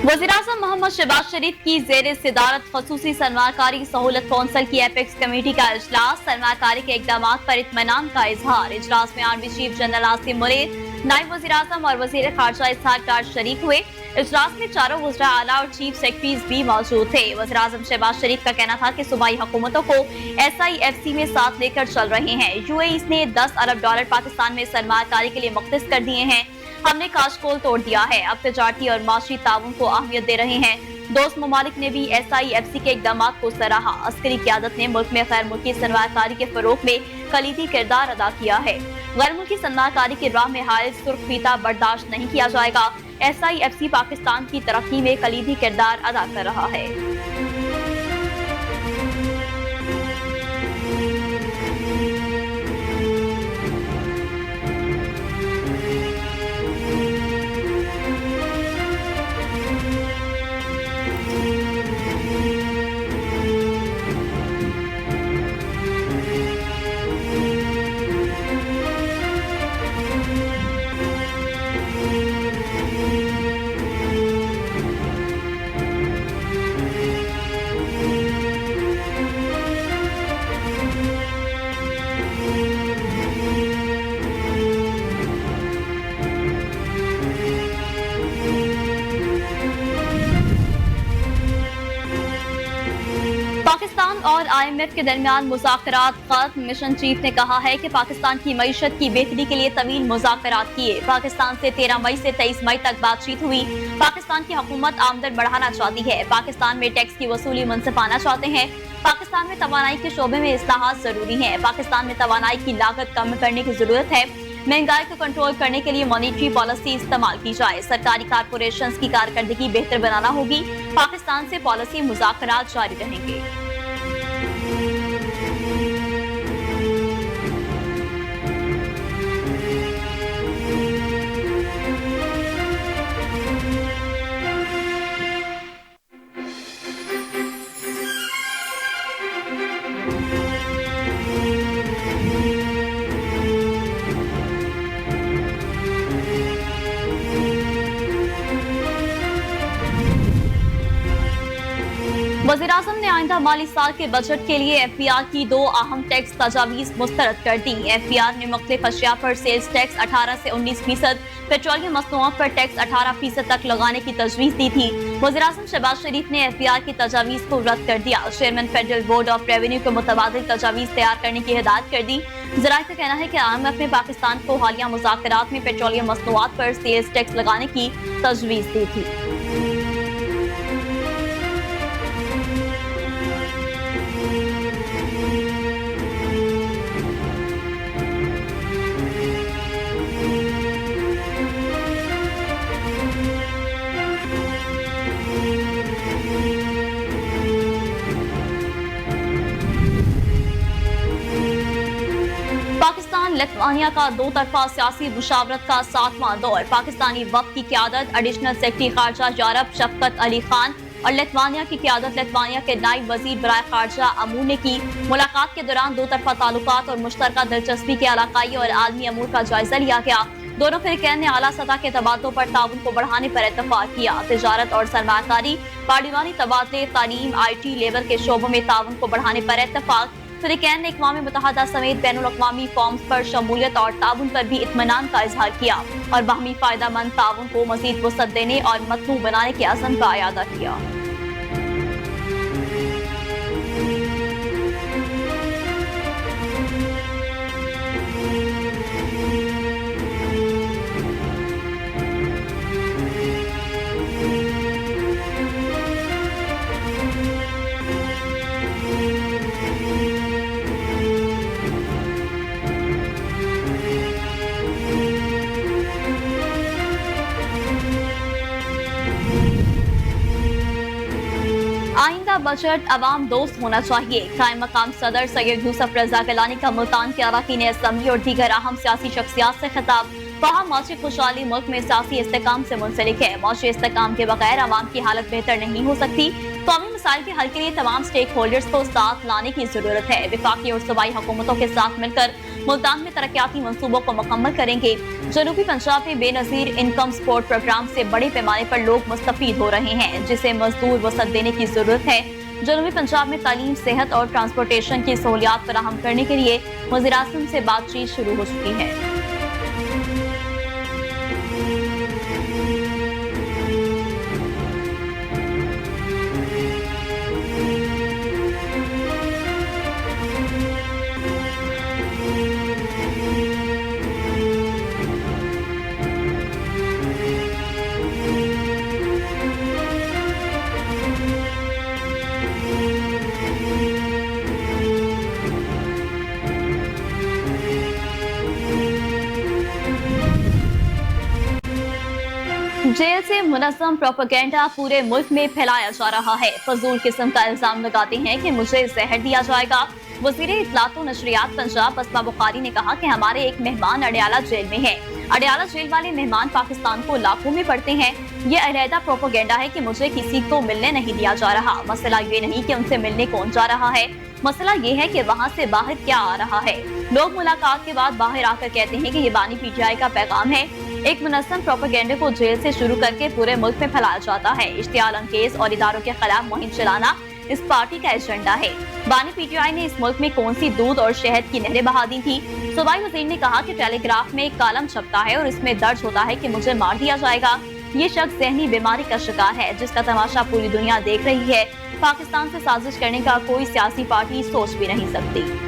वज़ीर-ए-आज़म मोहम्मद शहबाज शरीफ की ज़ेर सदारत खसूसी सरमाकारी सहूलत कौंसिल की एपेक्स कमेटी का इजलास। सरमाकारी के इकदाम पर इत्मीनान का इजहार। इजलास में army chief general Asim Munir, नायब वज़ीर-ए-आज़म और वज़ीर खारजा इसहाक डार शरीक हुए। इजलास में चारों वज़रा आला और चीफ सेक्रेटरीज भी मौजूद थे। वज़ीर-ए-आज़म शहबाज शरीफ का कहना था कि सूबाई हुकूमतों को SIFC में साथ लेकर चल रहे हैं। UAE ने $10 अरब पाकिस्तान में सरमाकारी के लिए मुख्तस कर दिए हैं। हमने काशकोल तोड़ दिया है, अब तजारती और माशी ताउन को अहमियत दे रहे हैं। दोस्त ममालिक ने भी SIFC के इकदाम को सराहा। अस्करी क़यादत ने मुल्क में गैर मुल्की सरमाकारी के फरोग में कलीदी किरदार अदा किया है। गैर मुल्की सरमाकारी की राह में हायल सुर्ख फीता बर्दाश्त नहीं किया जाएगा। SIFC पाकिस्तान की तरक्की में कलीदी किरदार अदा कर रहा है। पाकिस्तान और IMF के दरमियान मुज़ाकरात खत्म। मिशन चीफ ने कहा है कि पाकिस्तान की मईशत की बेहतरी के लिए तवील मुज़ाकरात किए। पाकिस्तान से 13 मई से 23 मई तक बातचीत हुई। पाकिस्तान की हुकूमत आमदन बढ़ाना चाहती है। पाकिस्तान में टैक्स की वसूली मुनसिफाना चाहते हैं। पाकिस्तान में तवानाई के शोबे में इस्लाहात जरूरी है। पाकिस्तान में तवानाई की लागत कम करने की जरूरत है। महंगाई को कंट्रोल करने के लिए मॉनेटरी पॉलिसी इस्तेमाल की जाए। सरकारी कारपोरेशंस की कारकर्दगी बेहतर बनाना होगी। पाकिस्तान से पॉलिसी मुज़ाकरात जारी रहेंगे। वज़ीर-ए-आज़म ने आइंदा माली साल के बजट के लिए FBR की 2 अहम टैक्स तजावीज़ मुस्तरद कर दी। FBR ने मुख्तलिफ अशिया पर सेल्स टैक्स 18 से 19%, पेट्रोलियम मसनूआत पर टैक्स 18% तक लगाने की तजवीज़ दी थी। वज़ीर-ए-आज़म शहबाज शरीफ ने FBR की तजावीज़ को रद्द कर दिया। Chairman federal board of revenue को मुतबादिल तजावीज़ तैयार करने की हिदायत कर दी। ज़राए का कहना है कि IMF ने पाकिस्तान को हालिया मुज़ाकरात में पेट्रोलियम मसनूआत पर सेल्स टैक्स लगाने की तजवीज़ दी थी। पाकिस्तान लिथुआनिया का 2 तरफा सियासी मुशावरत का 7वां दौर। पाकिस्तानी वक्त की क़यादत एडिशनल सेक्रेटरी खारजा यूरोप शफकत अली खान और लिथुआनिया की क़यादत लिथुआनिया के नायब वजीर बराए खारजा अमूर ने की। मुलाकात के दौरान 2 तरफा ताल्लुकात और मुश्तरका दिलचस्पी के इलाकाई और आलमी अमूर का जायजा लिया गया। दोनों फ़रीक़ैन ने आला सतह के तबादलों पर ताउन को बढ़ाने पर इत्तफाक किया। तिजारत और सरमाकारी, पार्लिमानी तबादले, तालीम, IT लेवल के शोबों में ताउन को बढ़ाने पर इत्तफाक। फ़रीक़ैन ने अक़वाम मुत्तहिदा समेत बैनुल अक़वामी फॉर्म्स पर शमूलियत और ताउन पर भी इत्मीनान का इजहार किया और बाहमी फ़ायदेमंद ताउन को मज़ीद वसअत देने और मतनू बनाने के अज़्म का इयादा किया। आइंदा बजट अवाम दोस्त होना चाहिए। कायम मकाम सदर सैयद यूसुफ रजा गिलानी का मुल्तान के अरकान असम्बली और दीगर अहम सियासी शख्सियात से खिताब। कहा, माशी खुशहाली मुल्क में सियासी इस्तेकाम से मुंसलिक है। माशी इस्तेकाम के बगैर अवाम की हालत बेहतर नहीं हो सकती। कौमी मसाइल के हल के लिए तमाम स्टेक होल्डर्स को साथ लाने की जरूरत है। वफाकी और सूबाई हुकूमतों के साथ मिलकर मुल्तान में तरक्याती मंसूबों को मुकम्मल करेंगे। जनूबी पंजाब में बेनजीर इनकम सपोर्ट प्रोग्राम से बड़े पैमाने पर लोग मुस्तफीद हो रहे हैं, जिसे मजदूर वसत देने की जरूरत है। जनूबी पंजाब में तालीम, सेहत और ट्रांसपोर्टेशन की सहूलियात फराहम करने के लिए वज़ीर आज़म से बातचीत शुरू हो चुकी है। जेल से मुनज़्ज़म प्रोपेगेंडा पूरे मुल्क में फैलाया जा रहा है। फजूल किस्म का इल्जाम लगाते हैं कि मुझे जहर दिया जाएगा। वज़ीर इत्तलात व नशरियात पंजाब असमा बुखारी ने कहा कि हमारे एक मेहमान अडयाला जेल में है। अडयाला जेल वाले मेहमान पाकिस्तान को लाखों में पढ़ते हैं। ये अलहदा प्रोपेगेंडा है कि मुझे किसी को मिलने नहीं दिया जा रहा। मसला ये नहीं कि उनसे मिलने कौन जा रहा है, मसला ये है कि वहाँ से बाहर क्या आ रहा है। लोग मुलाकात के बाद बाहर आकर कहते हैं कि ये बानी पीटीआई का पैगाम है। एक मुनज़्ज़म प्रोपेगेंडे को जेल से शुरू करके पूरे मुल्क में फैलाया जाता है। इश्तियाल अंगेज और इदारों के खिलाफ मुहिम चलाना इस पार्टी का एजेंडा है। बानी पीटीआई ने इस मुल्क में कौन सी दूध और शहद की नहरें बहा दी थी। सूबाई वजीर ने कहा कि टेलीग्राफ में एक कालम छपता है और इसमें दर्ज होता है कि मुझे मार दिया जाएगा। ये शख्स ज़हनी बीमारी का शिकार है, जिसका तमाशा पूरी दुनिया देख रही है। पाकिस्तान से साजिश करने का कोई सियासी पार्टी सोच भी नहीं सकती।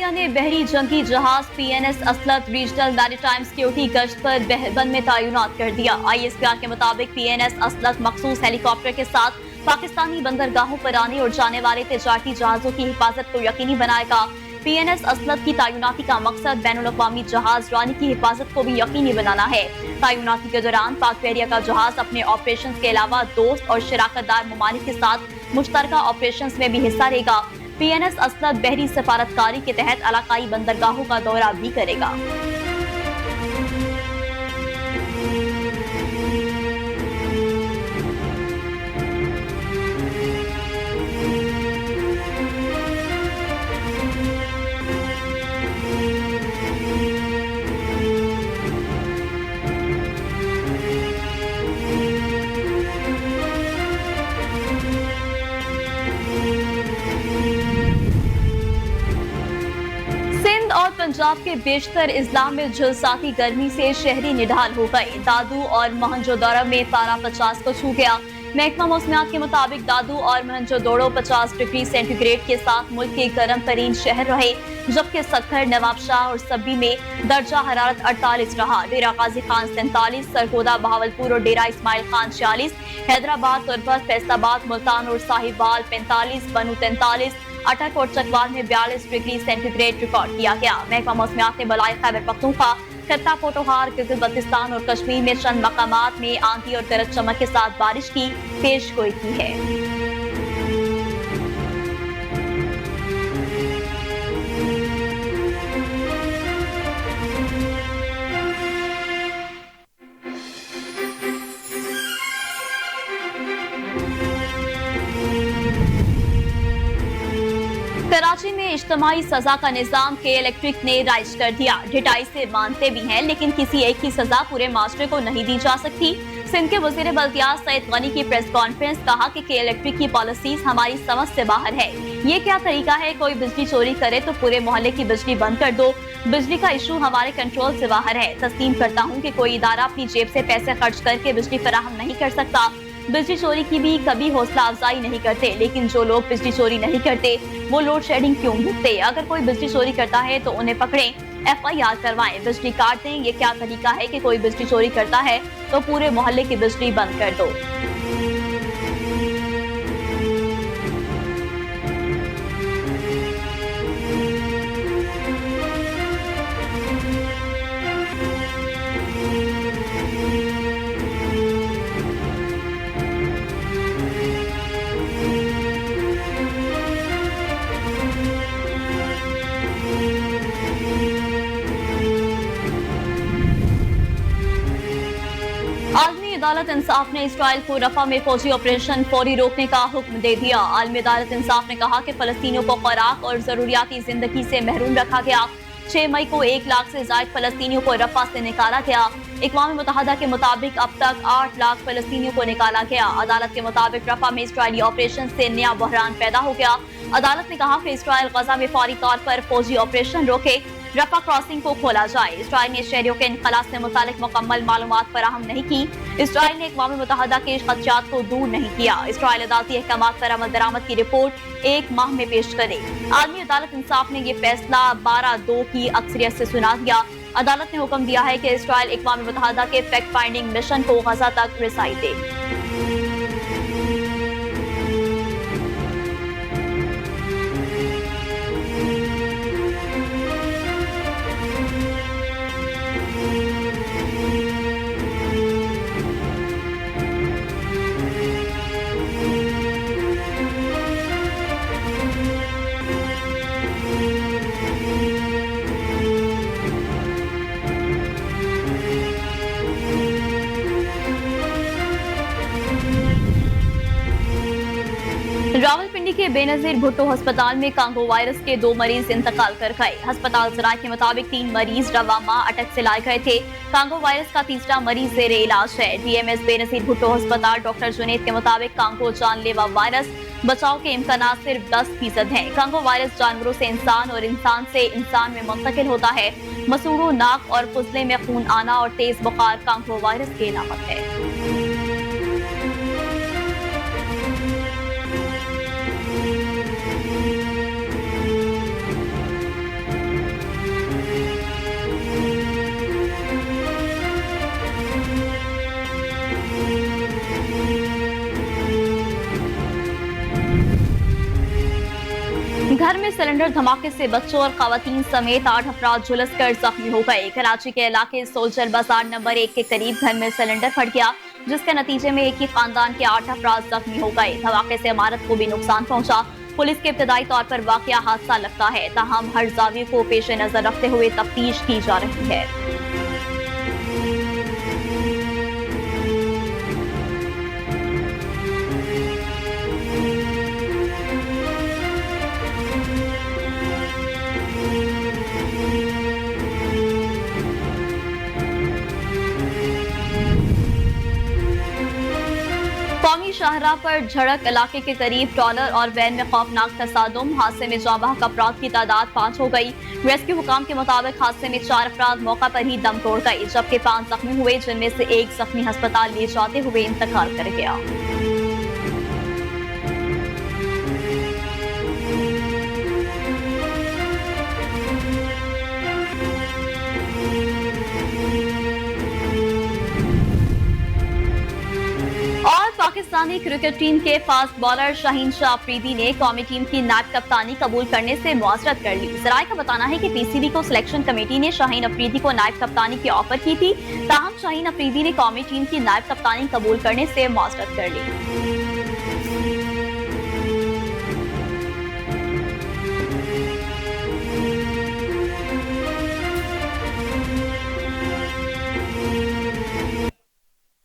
ने बहरी जंगी जहाज पीएनएस असलत रीजनल मैरीटाइम सिक्योरिटी गश्त पर बहरबंद में तैनात कर दिया। आईएसपीआर के मुताबिक पीएनएस असलत मखसूस हेलीकॉप्टर के साथ पाकिस्तानी बंदरगाहों पर आने और जाने वाले तिजारती जहाजों की हिफाजत को यकीनी बनाएगा। पीएनएस असलत की तैनाती का मकसद बैनुल-अक़वामी जहाज रानी की हिफाजत को भी यकीनी बनाना है। तैनाती के दौरान पाक बहरिया का जहाज अपने ऑपरेशन के अलावा दोस्त और शराकतदार ममालिक के साथ मुश्तरका ऑपरेशन में भी हिस्सा लेगा। पीएनएस असलत बहरी सफारतकारी के तहत इलाकाई बंदरगाहों का दौरा भी करेगा। और पंजाब के बेशतर इजला में झुलसाती गर्मी से शहरी निढाल हो गए। दादू और मोहनजोदड़ो में पारा 50 को छू गया। महकमा मौसमियात के मुताबिक दादू और मोहनजोदड़ो 50 डिग्री सेंटीग्रेड के साथ मुल्क के गर्म तरीन शहर रहे, जबकि सक्खर, नवाबशाह और सब्बी में दर्जा हरारत 48 रहा। डेरा गाजी खान 47, सरगोदा, बहावलपुर और डेरा इस्माइल खान 46, हैदराबाद, तुर्बत, फैसलाबाद, मुल्तान और साहिबाल 45, बनू 43, अटक और चकवाल में 42 डिग्री सेंटीग्रेड रिकॉर्ड किया गया। महकमा मौसमियात ने बलाई खैबर पख्तूनख्वा, खित्ता पोटोहार, गिलगित बल्तिस्तान और कश्मीर में चंद मकामात में आंधी और गरज चमक के साथ बारिश की पेशगोई की है। कराची में इज्तिमाई सजा का निजाम के इलेक्ट्रिक ने राइज कर दिया। ढिठाई से मानते भी हैं, लेकिन किसी एक की सजा पूरे माशरे को नहीं दी जा सकती। सिंध के वजीर बल्दियात सईद गनी की प्रेस कॉन्फ्रेंस, कहा कि इलेक्ट्रिक की पॉलिसीज हमारी समझ से बाहर है। ये क्या तरीका है, कोई बिजली चोरी करे तो पूरे मोहल्ले की बिजली बंद कर दो। बिजली का इशू हमारे कंट्रोल से बाहर है। तस्लीम करता हूँ कि कोई इदारा अपनी जेब से पैसे खर्च करके बिजली फराहम नहीं कर सकता। बिजली चोरी की भी कभी हौसला अफजाई नहीं करते, लेकिन जो लोग बिजली चोरी नहीं करते वो लोड शेडिंग क्यों भुगते? अगर कोई बिजली चोरी करता है तो उन्हें पकड़ें, FIR करवाएं, बिजली काट दें। ये क्या तरीका है कि कोई बिजली चोरी करता है तो पूरे मोहल्ले की बिजली बंद कर दो। आलमी अदालत इंसाफ ने इसराइल को रफा में फौजी ऑपरेशन फौरी रोकने का हुक्म दे दिया। आलमी अदालत इंसाफ ने कहा कि फलस्तीनियों को खुराक और जरूरियाती जिंदगी से महरूम रखा गया। 6 मई को 1 लाख से ज्यादा फलस्तीनियों को रफा से निकाला गया। अक़वाम मुत्तहिदा के मुताबिक अब तक 8 लाख फलस्तीनियों को निकाला गया। अदालत के मुताबिक रफा में इसराइली ऑपरेशन से नया बहरान पैदा हो गया। अदालत ने कहा कि इसराइल गजा में फौरी तौर पर फौजी ऑपरेशन रोके, रफा क्रॉसिंग को खोला जाए। इसराइल ने शहरियों के इनखला से मुतालिक मुकम्मल मालूमात फराहम नहीं की। इसराइल ने अक़वाम मुत्तहिदा के खदशात को दूर नहीं किया। इसराइल अदालती अहकामात पर अमल दरामद की रिपोर्ट 1 माह में पेश करे। आलमी अदालत इंसाफ ने यह फैसला 12-2 की अक्सरियत से सुना दिया। अदालत ने हुक्म दिया है कि इसराइल अक़वाम मुत्तहिदा के फैक्ट फाइंडिंग मिशन को गजा तक रसाई दे। रावलपिंडी के बेनजीर भुट्टो अस्पताल में कांगो वायरस के 2 मरीज इंतकाल कर गए। अस्पताल जराये के मुताबिक 3 मरीज रवा माह अटक से लाए गए थे। कांगो वायरस का तीसरा मरीज जेरे इलाज है। DMS बेनजीर भुट्टो अस्पताल डॉक्टर जुनेद के मुताबिक कांगो जानलेवा वायरस बचाव के इम्कान सिर्फ 10% हैं। कांगो वायरस जानवरों से इंसान और इंसान से इंसान में मुंतकिल होता है। मसूड़ों, नाक और फुजले में खून आना और तेज बुखार कांगो वायरस की अलामत है। घर में सिलेंडर धमाके से बच्चों और खवातीन समेत 8 अफराद झुलसकर जख्मी हो गए। कराची के इलाके सोल्जर बाजार नंबर 1 के करीब घर में सिलेंडर फट गया, जिसके नतीजे में एक ही खानदान के 8 अफराद जख्मी हो गए। धमाके से इमारत को भी नुकसान पहुंचा। पुलिस के इब्तदाई तौर पर वाकया हादसा लगता है, ताहम हर जाविये को पेश नजर रखते हुए तफ्तीश की जा रही है। कौमी शाहराह पर झड़क इलाके के करीब ट्रॉलर और वैन में खौफनाक तसादुम। हादसे में जाँ बहक अफराद की तादाद 5 हो गई। रेस्क्यू हुकाम के मुताबिक हादसे में 4 अफराद मौका पर ही दम तोड़ गए, जबकि 5 जख्मी हुए, जिनमें से एक जख्मी अस्पताल ले जाते हुए इंतकाल कर गया। पाकिस्तानी क्रिकेट टीम के फास्ट बॉलर शाहीन शाह अफरीदी ने कौमी टीम की नायब कप्तानी कबूल करने से मुआसरत कर ली। जराये का बताना है कि PCB को सिलेक्शन कमेटी ने शाहीन अफरीदी को नायब कप्तानी की ऑफर की थी, ताहम शाहीन अफरीदी ने कौमी टीम की नायब कप्तानी कबूल करने से मुआसरत कर ली।